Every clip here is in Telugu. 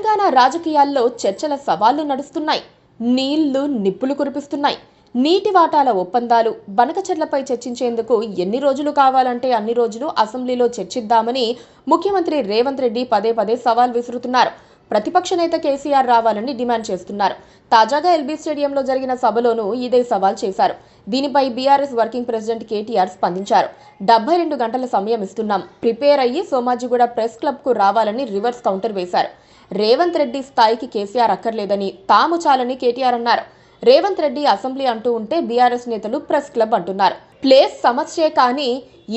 తెలంగాణ రాజకీయాల్లో చర్చల సవాళ్లు నడుస్తున్నాయి. నీళ్లు నిప్పులు కురిపిస్తున్నాయి. నీటి వాటాల ఒప్పందాలు, బనకచెర్లపై చర్చించేందుకు ఎన్ని రోజులు కావాలంటే అన్ని రోజులు అసెంబ్లీలో చర్చిద్దామని ముఖ్యమంత్రి రేవంత్ రెడ్డి పదే పదే సవాల్ విసురుతున్నారు. ప్రతిపక్ష నేత కేసీఆర్ రావాలని డిమాండ్ చేస్తున్నారు. తాజాగా ఎల్బీ స్టేడియంలో జరిగిన సభలోనూ ఇదే సవాల్ చేశారు. దీనిపై బీఆర్ఎస్ వర్కింగ్ ప్రెసిడెంట్ కేటీఆర్ స్పందించారు. 72 గంటల సమయం ఇస్తున్నాం, ప్రిపేర్ అయ్యి సోమాజిగూడ ప్రెస్ క్లబ్ కు రావాలని రివర్స్ కౌంటర్ వేశారు. రేవంత్ రెడ్డి స్థాయికి కేసీఆర్ అక్కర్లేదని, తాము చాలని కేటీఆర్ అన్నారు. రేవంత్ రెడ్డి అసెంబ్లీ అంటూ ఉంటే బీఆర్ఎస్ నేతలు ప్రెస్ క్లబ్ అంటున్నారు. ప్లేస్ సమస్యే కానీ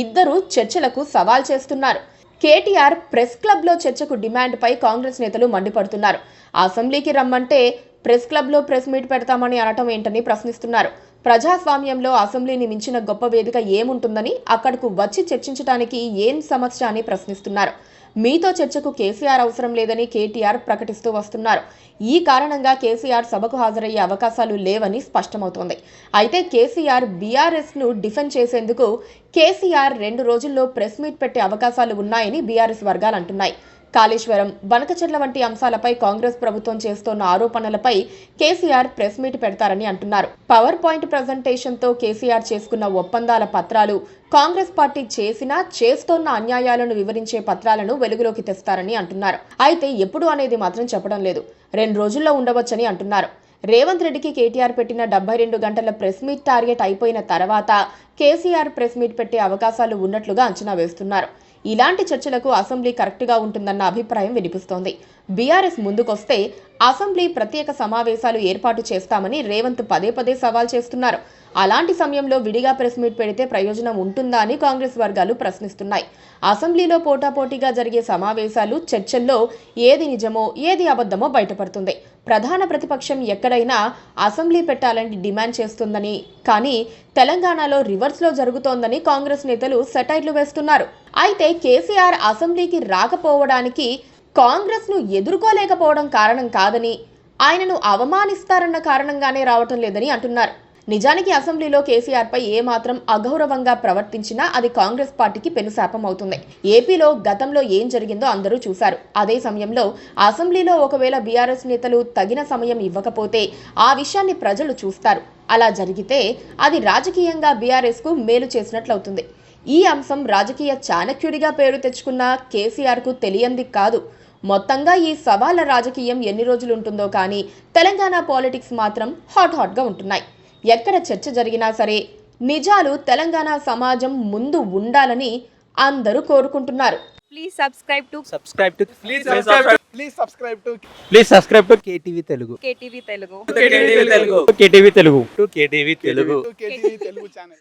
ఇద్దరు చర్చలకు సవాల్ చేస్తున్నారు. కేటీఆర్ ప్రెస్ క్లబ్ లో చర్చకు డిమాండ్ పై కాంగ్రెస్ నేతలు మండిపడుతున్నారు. అసెంబ్లీకి రమ్మంటే ప్రెస్ క్లబ్ లో ప్రెస్ మీట్ పెడతామని అనటం ఏంటని ప్రశ్నిస్తున్నారు. ప్రజాస్వామ్యంలో అసెంబ్లీని మించిన గొప్ప వేదిక ఏముంటుందని, అక్కడకు వచ్చి చర్చించడానికి ఏం సమస్య అని ప్రశ్నిస్తున్నారు. మీతో చర్చకు కేసీఆర్ అవసరం లేదని కేటీఆర్ ప్రకటిస్తూ వస్తున్నారు. ఈ కారణంగా కేసీఆర్ సభకు హాజరయ్యే అవకాశాలు లేవని స్పష్టమవుతోంది. అయితే కేసీఆర్ బీఆర్ఎస్ ను డిఫెండ్ చేసేందుకు కేసీఆర్ 2 రోజుల్లో ప్రెస్ మీట్ పెట్టే అవకాశాలు ఉన్నాయని బీఆర్ఎస్ వర్గాలు అంటున్నాయి. కాళేశ్వరం, బనకచెర్ల వంటి అంశాలపై కాంగ్రెస్ ప్రభుత్వం చేస్తోన్న ఆరోపణలపై కేసీఆర్ ప్రెస్ మీట్ పెడతారని అంటున్నారు. పవర్ పాయింట్ ప్రజెంటేషన్ తో కేసీఆర్ చేసుకున్న ఒప్పందాల పత్రాలు, కాంగ్రెస్ పార్టీ చేస్తోన్న అన్యాయాలను వివరించే పత్రాలను వెలుగులోకి తెస్తారని అంటున్నారు. అయితే ఎప్పుడు అనేది మాత్రం చెప్పడం లేదు. 2 రోజుల్లో ఉండవచ్చని అంటున్నారు. రేవంత్ రెడ్డికి కేటీఆర్ పెట్టిన 72 గంటల ప్రెస్ మీట్ టార్గెట్ అయిపోయిన తర్వాత కేసీఆర్ ప్రెస్ మీట్ పెట్టే అవకాశాలు ఉన్నట్లుగా అంచనా వేస్తున్నారు. ఇలాంటి చర్చలకు అసెంబ్లీ కరెక్ట్గా ఉంటుందన్న అభిప్రాయం వినిపిస్తోంది. బీఆర్ఎస్ ముందుకొస్తే అసెంబ్లీ ప్రత్యేక సమావేశాలు ఏర్పాటు చేస్తామని రేవంత్ పదే పదే సవాల్ చేస్తున్నారు. అలాంటి సమయంలో విడిగా ప్రెస్ మీట్ పెడితే ప్రయోజనం ఉంటుందా అని కాంగ్రెస్ వర్గాలు ప్రశ్నిస్తున్నాయి. అసెంబ్లీలో పోటాపోటీగా జరిగే సమావేశాలు, చర్చల్లో ఏది నిజమో ఏది అబద్ధమో బయటపడుతుంది. ప్రధాన ప్రతిపక్షం ఎక్కడైనా అసెంబ్లీ పెట్టాలని డిమాండ్ చేస్తుందని, కానీ తెలంగాణలో రివర్స్లో జరుగుతోందని కాంగ్రెస్ నేతలు సెటైర్లు వేస్తున్నారు. అయితే కేసీఆర్ అసెంబ్లీకి రాకపోవడానికి కాంగ్రెస్ ను ఎదుర్కోలేకపోవడం కారణం కాదని, ఆయనను అవమానిస్తారన్న కారణంగానే రావటం లేదని అంటున్నారు. నిజానికి అసెంబ్లీలో కేసీఆర్ పై ఏమాత్రం అగౌరవంగా ప్రవర్తించినా అది కాంగ్రెస్ పార్టీకి పెనుశాపం అవుతుంది. ఏపీలో గతంలో ఏం జరిగిందో అందరూ చూశారు. అదే సమయంలో అసెంబ్లీలో ఒకవేళ బీఆర్ఎస్ నేతలు తగిన సమయం ఇవ్వకపోతే ఆ విషయాన్ని ప్రజలు చూస్తారు. అలా జరిగితే అది రాజకీయంగా బీఆర్ఎస్ కు మేలు చేసినట్లవుతుంది. ఈ అంశం రాజకీయ చాణక్యుడిగా పేరు తెచ్చుకున్న కేసీఆర్ కు తెలియంది కాదు. మొత్తంగా ఈ సవాళ్ల రాజకీయం ఎన్ని రోజులు ఉంటుందో కానీ తెలంగాణ పాలిటిక్స్ మాత్రం హాట్ గా ఉంటున్నాయి. ఎక్కడ చర్చ జరిగినా సరే నిజాలు తెలంగాణ సమాజం ముందు ఉండాలని అందరూ కోరుకుంటున్నారు. Please subscribe to KTV Telugu. KTV Telugu. KTV Telugu channel.